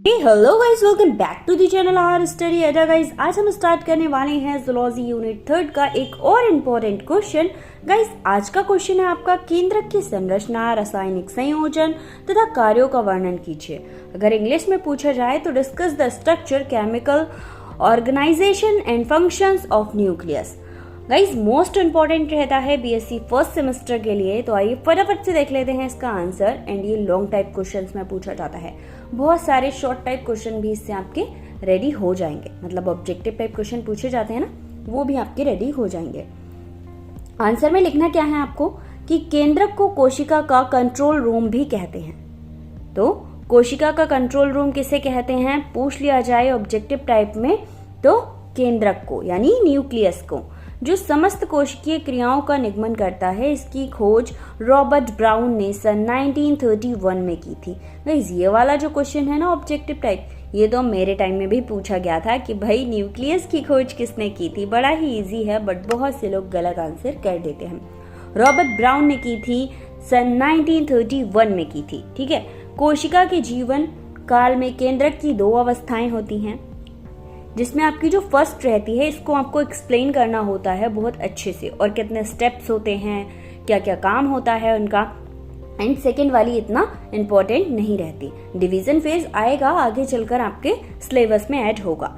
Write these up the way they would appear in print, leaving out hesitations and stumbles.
Hello guys, welcome back to the channel our study Adda. Guys आज हम start करने वाले हैं जूलॉजी यूनिट 3 का एक और इम्पोर्टेंट क्वेश्चन। गाइस आज का क्वेश्चन है आपका, केंद्रक की संरचना, रासायनिक संयोजन तथा कार्यों का वर्णन कीजिए। अगर इंग्लिश में पूछा जाए तो discuss the structure, chemical organisation and functions of nucleus. Guys most important रहता है बीएससी फर्स्ट सेमेस्टर के लिए। तो आइए फटाफट से देख लेते हैं इसका आंसर। एंड ये लॉन्ग टाइप क्वेश्चंस में पूछा जाता है, बहुत सारे शॉर्ट टाइप क्वेश्चन भी इससे आपके रेडी हो जाएंगे। मतलब ऑब्जेक्टिव टाइप क्वेश्चन पूछे जाते हैं ना, वो भी आपके रेडी हो जाएंगे। आंसर में लिखना क्या है आपको कि केंद्रक को कोशिका का कंट्रोल रूम भी कहते हैं। तो कोशिका का कंट्रोल रूम किसे कहते हैं पूछ लिया जाए ऑब्जेक्टिव टाइप में, तो केंद्रक को यानी न्यूक्लियस को, जो समस्त कोशिकीय क्रियाओं का निगमन करता है। इसकी खोज रॉबर्ट ब्राउन ने सन 1931 में की थी। गाइस ये वाला जो क्वेश्चन है ना ऑब्जेक्टिव टाइप, ये तो मेरे टाइम में भी पूछा गया था कि भाई न्यूक्लियस की खोज किसने की थी। बड़ा ही इजी है, बट बहुत से लोग गलत आंसर कर देते हैं। रॉबर्ट ब्राउन ने की थी सन 1931 में की थी। ठीक है, कोशिका के जीवन काल में केंद्रक की दो अवस्थाएं होती हैं, जिसमें आपकी जो फर्स्ट रहती है इसको आपको एक्सप्लेन करना होता है बहुत अच्छे से, और कितने स्टेप्स होते हैं, क्या क्या काम होता है उनका। एंड सेकेंड वाली इतना इम्पोर्टेंट नहीं रहती। डिवीजन फेज आएगा आगे चलकर आपके सिलेबस में ऐड होगा।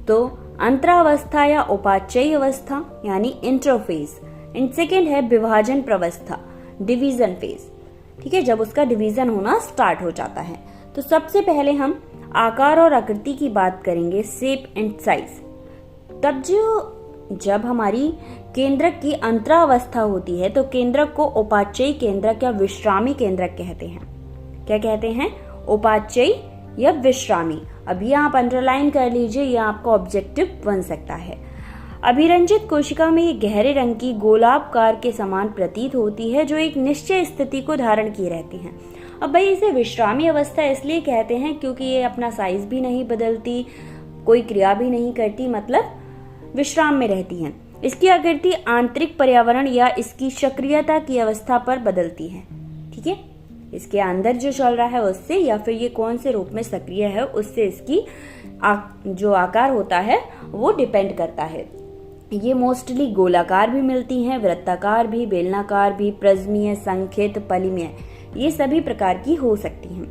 तो अंतरावस्था या उपाच्ययी अवस्था यानी इंटरफेज। एंड सेकेंड है विभाजन प्रवस्था, डिवीजन फेज। ठीक है, जब उसका डिवीजन होना स्टार्ट हो जाता है। तो सबसे पहले हम आकार और आकृति की बात करेंगे, शेप एंड साइज। तब जब हमारी केंद्रक की अंतरावस्था होती है तो केंद्रक को उपाच्ययी केंद्रक या विश्रामी केंद्रक कहते हैं। क्या कहते हैं? उपाच्ययी या विश्रामी। अब ये आप अंडरलाइन कर लीजिए, ये आपका ऑब्जेक्टिव बन सकता है। अभिरंजित कोशिका में ये गहरे रंग की गोलाकार के समान प्रतीत होती है, जो एक निश्चय स्थिति को धारण किए रहती है। अब भाई इसे विश्रामी अवस्था इसलिए कहते हैं क्योंकि ये अपना साइज भी नहीं बदलती, कोई क्रिया भी नहीं करती, मतलब विश्राम में रहती है। इसकी आकृति आंतरिक पर्यावरण या इसकी सक्रियता की अवस्था पर बदलती है। ठीक है, इसके अंदर जो चल रहा है उससे, या फिर ये कौन से रूप में सक्रिय है उससे इसकी जो आकार होता है वो डिपेंड करता है। ये मोस्टली गोलाकार भी मिलती हैं, वृत्ताकार भी, बेलनाकार भी, प्रिज्मीय, संखित, पलिमीय, ये सभी प्रकार की हो सकती हैं।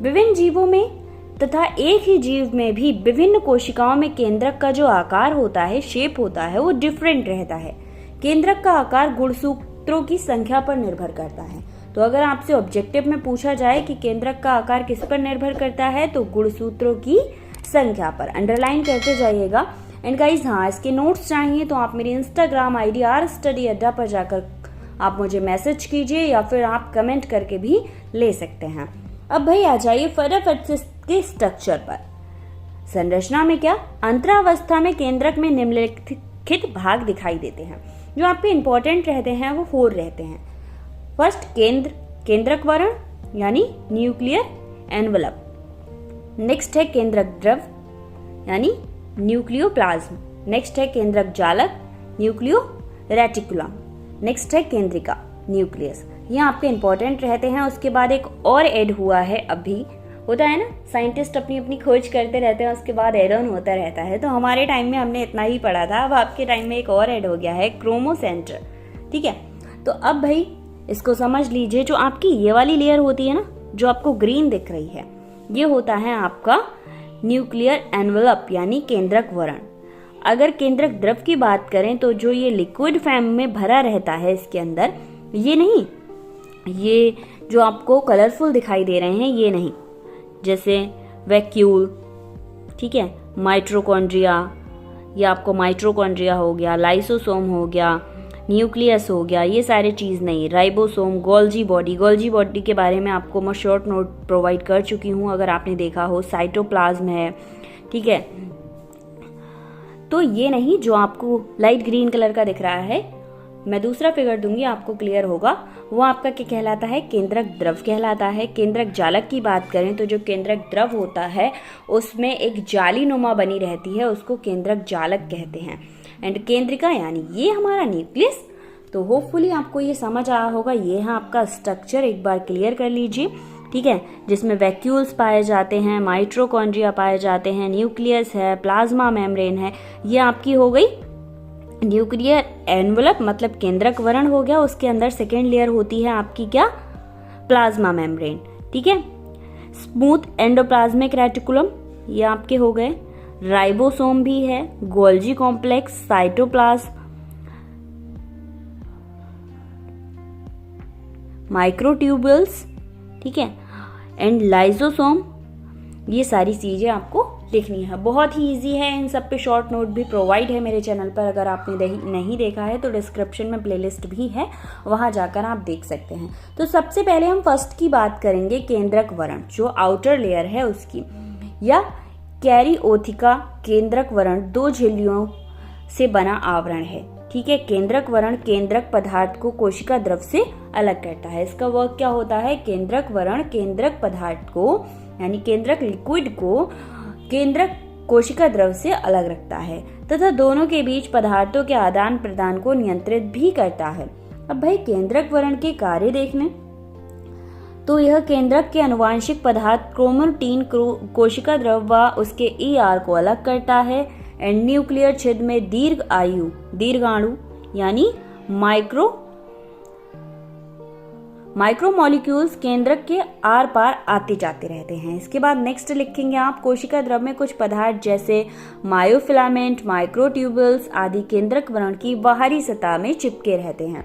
विभिन्न जीवों में तथा एक ही जीव में भी विभिन्न कोशिकाओं में केंद्रक का जो आकार होता है, शेप होता है, वो डिफरेंट रहता है। केंद्रक का आकार गुणसूत्रों की संख्या पर निर्भर करता है। तो अगर आपसे ऑब्जेक्टिव में पूछा जाए कि केंद्रक का आकार किस पर निर्भर करता है, तो गुणसूत्रों की संख्या पर। अंडरलाइन करते जाइएगा। एंड गाइस हाँ, इसके नोट्स चाहिए तो आप मेरी इंस्टाग्राम आईडी आर स्टडी अड्डा पर जाकर आप मुझे मैसेज कीजिए, या फिर आप कमेंट करके भी ले सकते हैं। अब भाई आ जाइए फटाफट से इसके स्ट्रक्चर पर। संरचना में क्या, अंतरावस्था में केंद्रक में निम्नलिखित भाग दिखाई देते हैं। जो आपके इंपॉर्टेंट रहते हैं वो 4 रहते हैं। फर्स्ट केंद्रक वर्ण यानी न्यूक्लियर एनवलप। नेक्स्ट है केंद्रक द्रव यानी न्यूक्लियोप्लाज्म। नेक्स्ट है केंद्रक जालक, न्यूक्लियो रेटिकुलम। नेक्स्ट है केंद्रिका, न्यूक्लियस। ये आपके इंपॉर्टेंट रहते हैं। उसके बाद एक और ऐड हुआ है, अभी होता है ना, साइंटिस्ट अपनी अपनी खोज करते रहते हैं, उसके बाद ऐड ऑन होता रहता है। तो हमारे टाइम में हमने इतना ही पढ़ा था, अब आपके टाइम में एक और ऐड हो गया है, क्रोमोसेंटर। ठीक है, तो अब भाई इसको समझ लीजिए। जो आपकी ये वाली लेयर होती है ना, जो आपको ग्रीन दिख रही है, ये होता है आपका न्यूक्लियर एनवलप यानी केंद्रक वर्ण। अगर केंद्रक द्रव की बात करें तो जो ये लिक्विड फॉर्म में भरा रहता है इसके अंदर, ये नहीं, ये जो आपको कलरफुल दिखाई दे रहे हैं ये नहीं, जैसे वैक्यूल, ठीक है, माइटोकॉन्ड्रिया, या आपको माइटोकॉन्ड्रिया हो गया, लाइसोसोम हो गया, न्यूक्लियस हो गया, ये सारे चीज नहीं। राइबोसोम, गोल्जी बॉडी के बारे में आपको मैं शॉर्ट नोट प्रोवाइड कर चुकी हूँ अगर आपने देखा हो। साइटोप्लाज्म है, ठीक है। तो ये नहीं, जो आपको लाइट ग्रीन कलर का दिख रहा है, मैं दूसरा फिगर दूंगी आपको क्लियर होगा, वो आपका क्या कहलाता है, केंद्रक द्रव कहलाता है। केंद्रक जालक की बात करें तो जो केंद्रक द्रव होता है उसमें एक जाली नुमा बनी रहती है, उसको केंद्रक जालक कहते हैं। एंड केंद्रिका यानी ये हमारा न्यूक्लियस। तो होपफुली आपको ये समझ आया होगा। ये है आपका स्ट्रक्चर, एक बार क्लियर कर लीजिए। ठीक है, जिसमें वैक्यूल्स पाए जाते हैं, माइटोकॉन्ड्रिया पाए जाते हैं, न्यूक्लियस है, प्लाज्मा मेम्ब्रेन है। ये आपकी हो गई न्यूक्लियर एनवलप, मतलब केंद्रक वरण हो गया। उसके अंदर सेकेंड लेयर होती है आपकी क्या, प्लाज्मा मेम्ब्रेन। ठीक है, स्मूथ एंडोप्लाज्मिक रेटिकुलम, ये आपके हो गए। राइबोसोम भी है, गोल्जी कॉम्प्लेक्स, साइटोप्लाज्म, माइक्रोट्यूब्यूल्स, ठीक है, एंड लाइसोसोम। ये सारी चीजें आपको लिखनी है। बहुत ही इजी है, इन सब पे शॉर्ट नोट भी प्रोवाइड है मेरे चैनल पर। अगर आपने नहीं देखा है तो डिस्क्रिप्शन में प्लेलिस्ट भी है, वहां जाकर आप देख सकते हैं। तो सबसे पहले हम फर्स्ट की बात करेंगे, केंद्रक वरण, जो आउटर लेयर है उसकी, या कैरिओथिका। केंद्रक वरण 2 झिल्लियों से बना आवरण है। ठीक है, केंद्रक वरण केंद्रक पदार्थ को कोशिका द्रव से अलग करता है। इसका वर्क क्या होता है, केंद्रक वरण केंद्रक पदार्थ को, यानी केंद्रक लिक्विड को केंद्रक कोशिका द्रव से अलग रखता है तथा दोनों के बीच पदार्थों के आदान प्रदान को नियंत्रित भी करता है। अब भाई केंद्रक वरण के कार्य देखने तो यह केंद्रक के अनुवांशिक पदार्थ क्रोमैटिन कोशिका द्रव व उसके ईआर को अलग करता है। एंड न्यूक्लियर छिद्र में दीर्घाणु यानी माइक्रोमोलिक्यूल्स केंद्रक के आर पार आते जाते रहते हैं। इसके बाद नेक्स्ट लिखेंगे आप, कोशिका द्रव में कुछ पदार्थ जैसे मायोफिलामेंट, माइक्रोट्यूब्यूल्स आदि केंद्रक वरण की बाहरी सतह में चिपके रहते हैं।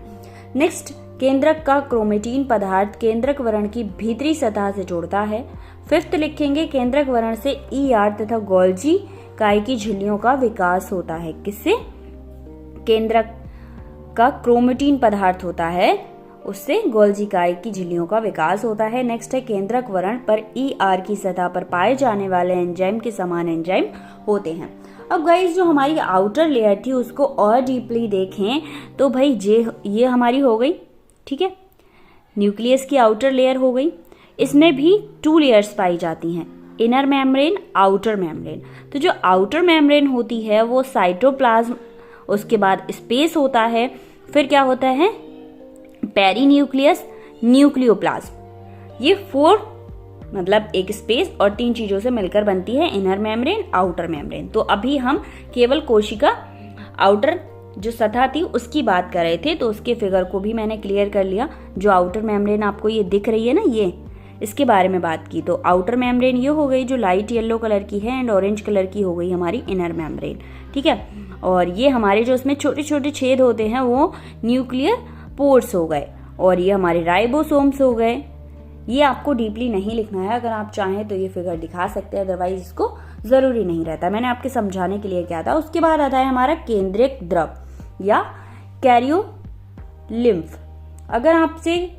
नेक्स्ट, केंद्रक का क्रोमैटिन पदार्थ केंद्रक वरण की भीतरी सतह से जोड़ता है। फिफ्थ लिखेंगे, केंद्रक वरण से ईआर तथा गोल्जी काय की झिल्लियों का विकास होता है। किससे? केंद्रक का क्रोमैटिन पदार्थ होता है, उससे गोल्जी काय की झिल्लियों का विकास होता है। नेक्स्ट है, केंद्रक वरण पर ईआर की सतह पर पाए जाने वाले एंजाइम के समान एंजाइम होते हैं। अब गाइस, जो हमारी आउटर लेयर थी उसको और डीपली देखें तो भाई ये हमारी हो गई, ठीक है, न्यूक्लियस की आउटर लेयर हो गई। इसमें भी 2 लेयर्स पाई जाती हैं, इनर मेम्ब्रेन, आउटर मेम्ब्रेन। तो जो आउटर मेम्ब्रेन होती है वो साइटोप्लाज्म, उसके बाद स्पेस होता है, फिर क्या होता है, पेरीन्यूक्लियस, न्यूक्लियोप्लाज्म। ये 4 मतलब एक स्पेस और 3 चीजों से मिलकर बनती है इनर मेम्ब्रेन, आउटर मेम्ब्रेन। तो अभी हम केवल कोशिका आउटर जो सतह थी उसकी बात कर रहे थे, तो उसके फिगर को भी मैंने क्लियर कर लिया। जो आउटर मेम्ब्रेन आपको ये दिख रही है ना, ये इसके बारे में बात की। तो आउटर मेम्ब्रेन ये हो गई जो लाइट येलो कलर की है, एंड ऑरेंज कलर की हो गई हमारी इनर मेम्ब्रेन। ठीक है, और ये हमारे जो उसमें छोटे छोटे छेद होते हैं वो न्यूक्लियर पोर्स हो गए, और ये हमारे राइबोसोम्स हो गए। ये आपको डीपली नहीं लिखना है, अगर आप चाहें तो ये फिगर दिखा सकते हैं, अदरवाइज इसको जरूरी नहीं रहता। मैंने आपके समझाने के लिए किया था। उसके बाद आता है हमारा केंद्रक द्रव या कैरियोलिम्फ। अगर आपसे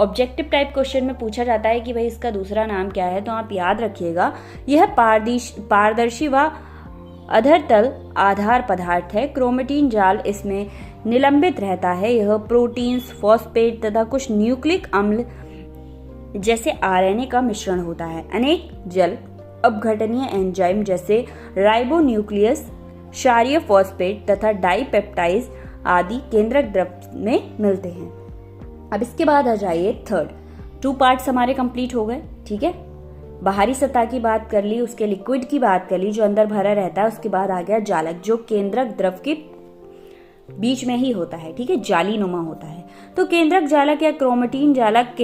ऑब्जेक्टिव टाइप क्वेश्चन में पूछा जाता है कि भाई इसका दूसरा नाम क्या है, तो आप याद रखिएगा यह पारदर्शी व अधरतल आधार पदार्थ है। क्रोमैटिन जाल इसमें निलंबित रहता है। यह प्रोटीन्स, फॉस्फेट तथा कुछ न्यूक्लिक अम्ल जैसे आरएनए का मिश्रण होता है। अनेक जल अपघटनीय एंजाइम जैसे राइबोन्यूक्लियस, क्षारीय फॉस्फेट तथा डाइपेप्टाइड्स आदि केंद्रक द्रव में मिलते हैं। अब इसके बाद आ जाइए थर्ड। 2 पार्ट्स हमारे कंप्लीट हो गए। ठीक है, बाहरी सतह की बात कर ली, उसके लिक्विड की बात कर ली जो अंदर भरा रहता है। उसके बाद आ गया जालक, जो केंद्रक द्रव के बीच में ही होता है। ठीक है, जाली नुमा होता है। तो केंद्रक जालक या क्रोमैटिन जालक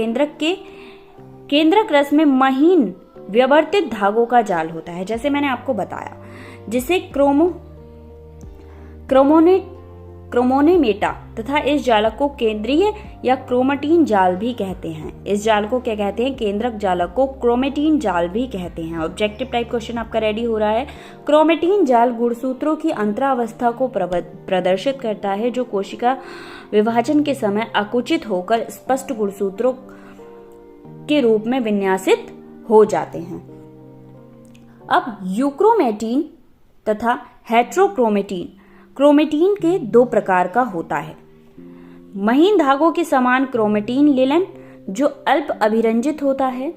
केंद्रक रस में महीन व्यवर्तित धागों का जाल होता है, जैसे मैंने आपको बताया, जिसे क्रोमोनेमेटा तथा इस जालक को केंद्रीय या क्रोमैटिन जाल भी कहते हैं। इस जाल को क्या कहते हैं? केंद्रक जालक को क्रोमैटिन जाल भी कहते हैं। ऑब्जेक्टिव टाइप क्वेश्चन आपका रेडी हो रहा है। क्रोमैटिन जाल गुणसूत्रों की अंतरावस्था को प्रदर्शित करता है, जो कोशिका विभाजन के समय अकुचित होकर स्पष्ट गुणसूत्रों के रूप में विन्यासित हो जाते हैं। अब यूक्रोमैटिन तथा हेट्रोक्रोमैटिन, क्रोमैटिन के 2 प्रकार का होता है। महीन धागों के समान क्रोमैटिन लिनन जो अल्प अभिरंजित होता है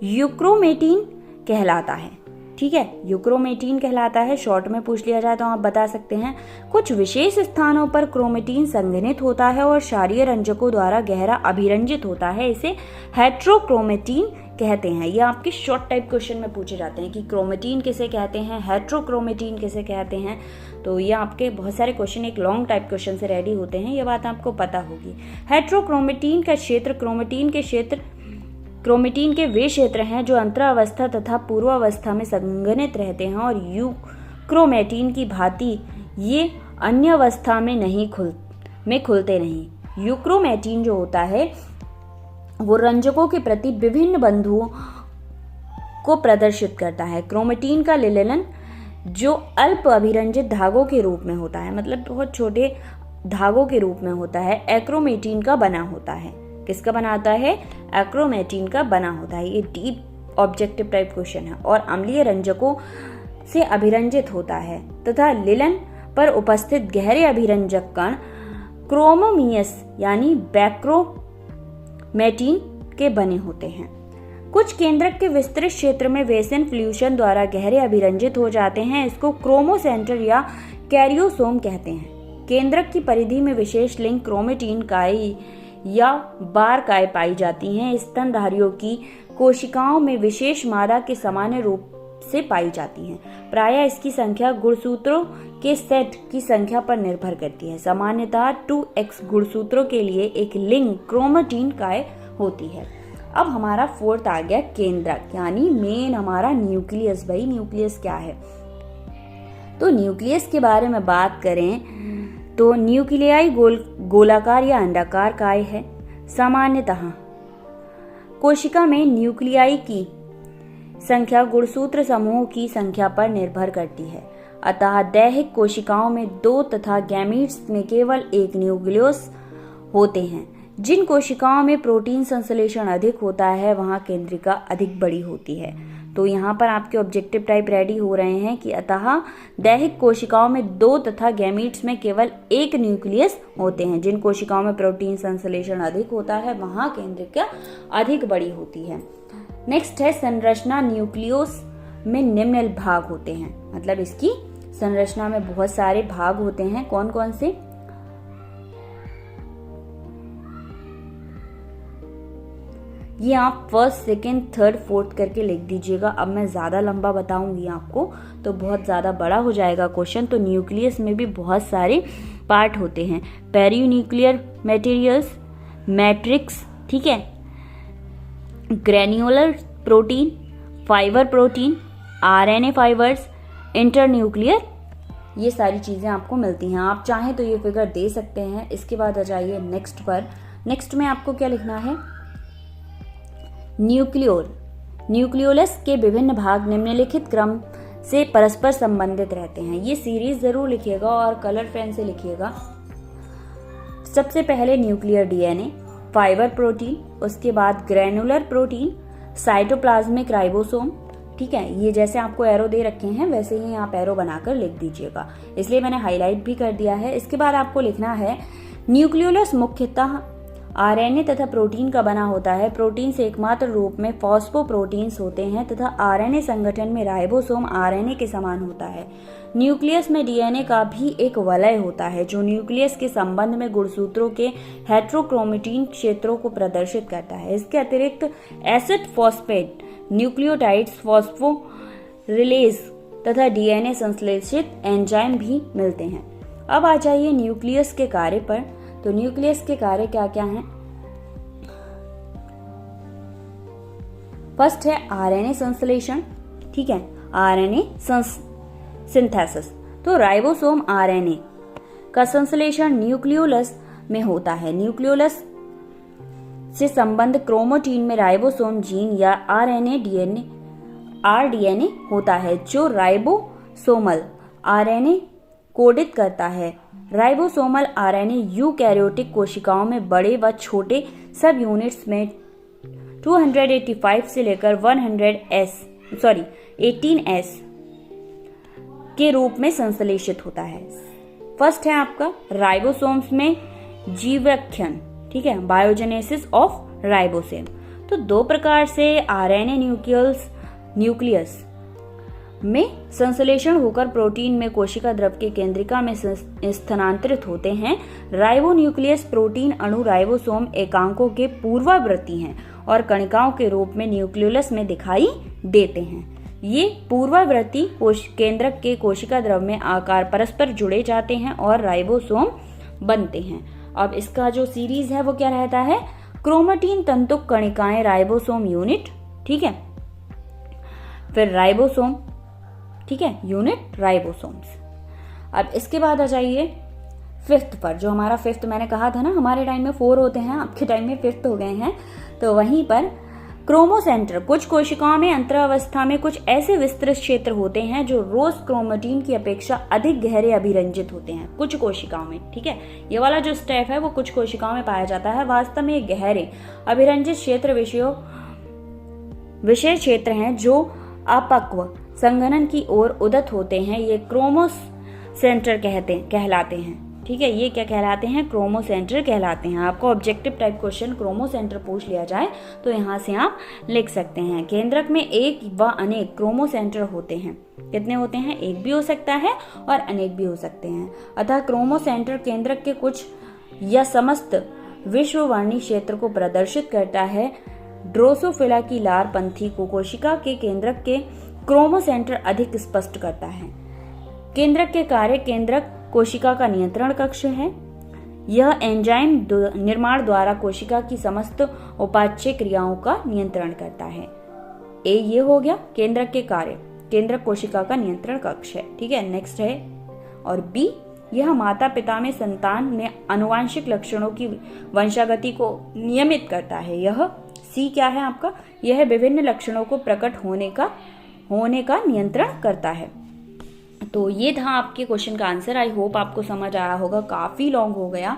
यूक्रोमैटिन कहलाता है। ठीक है, यूक्रोमेटिन कहलाता है। शॉर्ट में पूछ लिया जाए तो आप बता सकते हैं। कुछ विशेष स्थानों पर क्रोमेटिन संघनित होता है और क्षारीय रंजकों द्वारा गहरा अभिरंजित होता है, इसे हेट्रोक्रोमेटिन कहते हैं। ये आपके शॉर्ट टाइप क्वेश्चन में पूछे जाते हैं कि क्रोमेटिन किसे कहते हैं, हेट्रोक्रोमेटिन किसे कहते हैं। तो ये आपके बहुत सारे क्वेश्चन एक लॉन्ग टाइप क्वेश्चन से रेडी होते हैं, ये बात आपको पता होगी। हेट्रोक्रोमेटिन का क्षेत्र क्रोमेटिन के वे क्षेत्र हैं जो अंतरावस्था तथा पूर्वावस्था में संघनित रहते हैं और यूक्रोमेटिन की भांति ये अन्य अवस्था में खुलते नहीं। यूक्रोमेटिन जो होता है वो रंजकों के प्रति विभिन्न बंधुओं को प्रदर्शित करता है। क्रोमेटिन का लिनन जो अल्प अभिरंजित धागों के रूप में होता है, मतलब बहुत छोटे धागों के रूप में होता है, एक्रोमेटिन का बना होता है। किसका बना होता है? एक्रोमेटिन का बना होता है। ये डीप ऑब्जेक्टिव टाइप क्वेश्चन है। और अम्लीय रंजकों से अभिरंजित होता है तथा लिनन पर उपस्थित गहरे अभिरंजक कण क्रोमोमियस यानी बैक्रोमेटिन के बने होते हैं। कुछ केंद्रक के विस्तृत क्षेत्र में वेसन फ्लूशन द्वारा गहरे अभिरंजित हो जाते हैं, इसको क्रोमोसेंटर या कैरियोसोम कहते हैं। केंद्रक की परिधि में विशेष लिंग क्रोमेटिन काय या बार काय पाई जाती हैं। स्तनधारियों की कोशिकाओं में विशेष मादा के सामान्य रूप से पाई जाती हैं। प्रायः इसकी संख्या गुणसूत्रों के सेट की संख्या पर निर्भर करती है। सामान्यतः 2x गुणसूत्रों के लिए एक लिंग क्रोमेटिन काय होती है। अब हमारा फोर्थ आ गया केंद्रक, यानी मेन हमारा न्यूक्लियस। भाई न्यूक्लियस क्या है? तो न्यूक्लियस के बारे में बात करें तो न्यूक्लियाई गोलाकार या अंडाकार काय है। सामान्यतः कोशिका में न्यूक्लियाई की संख्या गुणसूत्र समूह की संख्या पर निर्भर करती है। अतः दैहिक कोशिकाओं में 2 तथा गैमीट्स में केवल एक न्यूक्लियस होते हैं। जिन कोशिकाओं में प्रोटीन संश्लेषण अधिक होता है वहां केंद्रिका अधिक बड़ी होती है। तो यहाँ पर आपके ऑब्जेक्टिव टाइप रेडी हो रहे हैं कि अतः दैहिक कोशिकाओं में 2 तथा गैमीट्स में केवल एक न्यूक्लियस होते हैं। जिन कोशिकाओं में प्रोटीन संश्लेषण अधिक होता है वहां केंद्रिका अधिक बड़ी होती है। नेक्स्ट है संरचना। न्यूक्लियस में निम्न भाग होते हैं, मतलब इसकी संरचना में बहुत सारे भाग होते हैं। कौन कौन से? ये आप फर्स्ट, सेकेंड, थर्ड, फोर्थ करके लिख दीजिएगा। अब मैं ज्यादा लंबा बताऊंगी आपको तो बहुत ज्यादा बड़ा हो जाएगा क्वेश्चन। तो न्यूक्लियस में भी बहुत सारे पार्ट होते हैं। पेरीन्यूक्लियर मटेरियल्स, मैट्रिक्स, ठीक है, granular protein, fibre protein, RNA fibres, internuclear, ये सारी चीजें आपको मिलती हैं। आप चाहें तो ये फिगर दे सकते हैं। इसके बाद आ जाइए नेक्स्ट पर। नेक्स्ट में आपको क्या लिखना है? न्यूक्लियोलस के विभिन्न भाग निम्नलिखित क्रम से परस्पर संबंधित रहते हैं। ये सीरीज जरूर लिखिएगा और कलर पेन से लिखिएगा। सबसे पहले न्यूक्लियर डीएनए, फाइबर प्रोटीन, उसके बाद ग्रेनुलर प्रोटीन, साइटोप्लाज्मिक राइबोसोम, ठीक है। ये जैसे आपको एरो दे रखे हैं वैसे ही आप एरो बनाकर लिख दीजिएगा, इसलिए मैंने हाईलाइट भी कर दिया है। इसके बाद आपको लिखना है न्यूक्लियोलस मुख्यतः आरएनए तथा प्रोटीन का बना होता है। प्रोटीन से एकमात्र रूप में फॉस्फोप्रोटीन्स होते हैं तथा आरएनए संगठन में राइबोसोम आरएनए के समान होता है। न्यूक्लियस में डीएनए का भी एक वलय होता है जो न्यूक्लियस के संबंध में गुणसूत्रों के हेट्रोक्रोमेटिन क्षेत्रों को प्रदर्शित करता है। इसके अतिरिक्त एसिड फॉस्फेट, न्यूक्लियोटाइड्स, फॉस्फोरिलेज तथा डीएनए संश्लेषित एंजाइम भी मिलते हैं। अब आ जाइए न्यूक्लियस के कार्य पर। तो न्यूक्लियस के कार्य क्या क्या हैं? फर्स्ट है आरएनए संश्लेषण, ठीक है, आरएनए सिंथेसिस। तो राइबोसोम आरएनए का संश्लेषण न्यूक्लियोलस में होता है। न्यूक्लियोलस से संबंध क्रोमेटिन में राइबोसोम जीन या आरडीएनए होता है जो राइबोसोमल आरएनए कोडित करता है। राइबोसोमल आरएनए यूकैरियोटिक कोशिकाओं में बड़े व छोटे सब यूनिट्स में 285 से लेकर 18S के रूप में संश्लेषित होता है। फर्स्ट है आपका राइबोसोम्स में जीवरक्षण, ठीक है, बायोजेनेसिस ऑफ राइबोसोम। तो 2 प्रकार से आरएनए न्यूक्लियस में संश्लेषण होकर प्रोटीन में कोशिका द्रव के केंद्रिका में स्थानांतरित होते हैं। राइबोन्यूक्लियस प्रोटीन अणु राइबोसोम एकांकों के पूर्ववर्ती हैं और कणिकाओं के रूप में न्यूक्लियोलस में दिखाई देते हैं। ये पूर्ववर्ती केंद्रक के कोशिका द्रव में आकार परस्पर जुड़े जाते हैं और राइबोसोम बनते हैं। अब इसका जो सीरीज है वो क्या रहता है, क्रोमेटिन तंतुक कणिकाएं राइबोसोम यूनिट, ठीक है, फिर राइबोसोम, ठीक है, यूनिट राइबोसोम्स। अब इसके बाद आ जाइए फिफ्थ पर, जो हमारा फिफ्थ मैंने कहा था ना हमारे टाइम में 4 होते हैं, आपके टाइम में फिफ्थ हो गए हैं। तो वहीं पर क्रोमोसेंटर, कुछ कोशिकाओं में अंतरावस्था में कुछ ऐसे विस्तृत क्षेत्र होते हैं जो रोज क्रोमेटिन की अपेक्षा अधिक गहरे अभिरंजित होते हैं कुछ कोशिकाओं में, ठीक है। ये वाला जो स्टेप है वो कुछ कोशिकाओं में पाया जाता है। वास्तव में गहरे अभिरंजित क्षेत्र विशेष क्षेत्र हैं जो अपक्व संघनन की ओर उदत होते हैं। ये क्रोमोसेंटर कहलाते हैं, ठीक है। ये क्या कहलाते हैं, क्रोमोसेंटर कहलाते हैं। आपको ऑब्जेक्टिव टाइप क्वेश्चन क्रोमोसेंटर पूछ लिया जाए तो यहाँ से आप लिख सकते हैं। केंद्रक में एक व अनेक क्रोमोसेंटर होते हैं। कितने होते हैं, एक भी हो सकता है और अनेक भी हो सकते हैं। अतः क्रोमोसेंटर केंद्रक के कुछ या समस्त विश्ववाणी क्षेत्र को प्रदर्शित करता है। ड्रोसोफिला की लार पंथी को कोशिका के केंद्रक के क्रोमोसेंटर अधिक स्पष्ट करता है। केंद्रक के कार्य, केंद्रक कोशिका का नियंत्रण कक्ष है। यह एंजाइम निर्माण द्वारा कोशिका की समस्त उपाच्य क्रियाओं का नियंत्रण करता है। ये हो गया केंद्रक के कार्य, केंद्रक कोशिका का नियंत्रण कक्ष है, ठीक है। नेक्स्ट है और बी, यह माता पिता में संतान में आनुवांशिक लक्षणों की वंशागति को नियमित करता है। यह सी क्या है आपका, यह विभिन्न लक्षणों को प्रकट होने का नियंत्रण करता है। तो ये था आपके क्वेश्चन का आंसर। आई होप आपको समझ आया होगा, काफी लॉन्ग हो गया।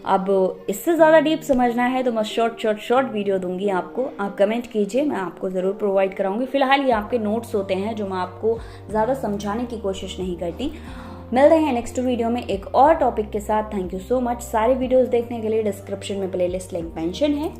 अब इससे ज्यादा डीप समझना है तो मैं शॉर्ट वीडियो दूंगी आपको, आप कमेंट कीजिए, मैं आपको जरूर प्रोवाइड कराऊंगी। फिलहाल ये आपके नोट्स होते हैं जो मैं आपको ज्यादा समझाने की कोशिश नहीं करती। मिलते हैं नेक्स्ट वीडियो में एक और टॉपिक के साथ। Thank you so much. सारे वीडियोस देखने के लिए डिस्क्रिप्शन में प्लेलिस्ट लिंक मेंशन है।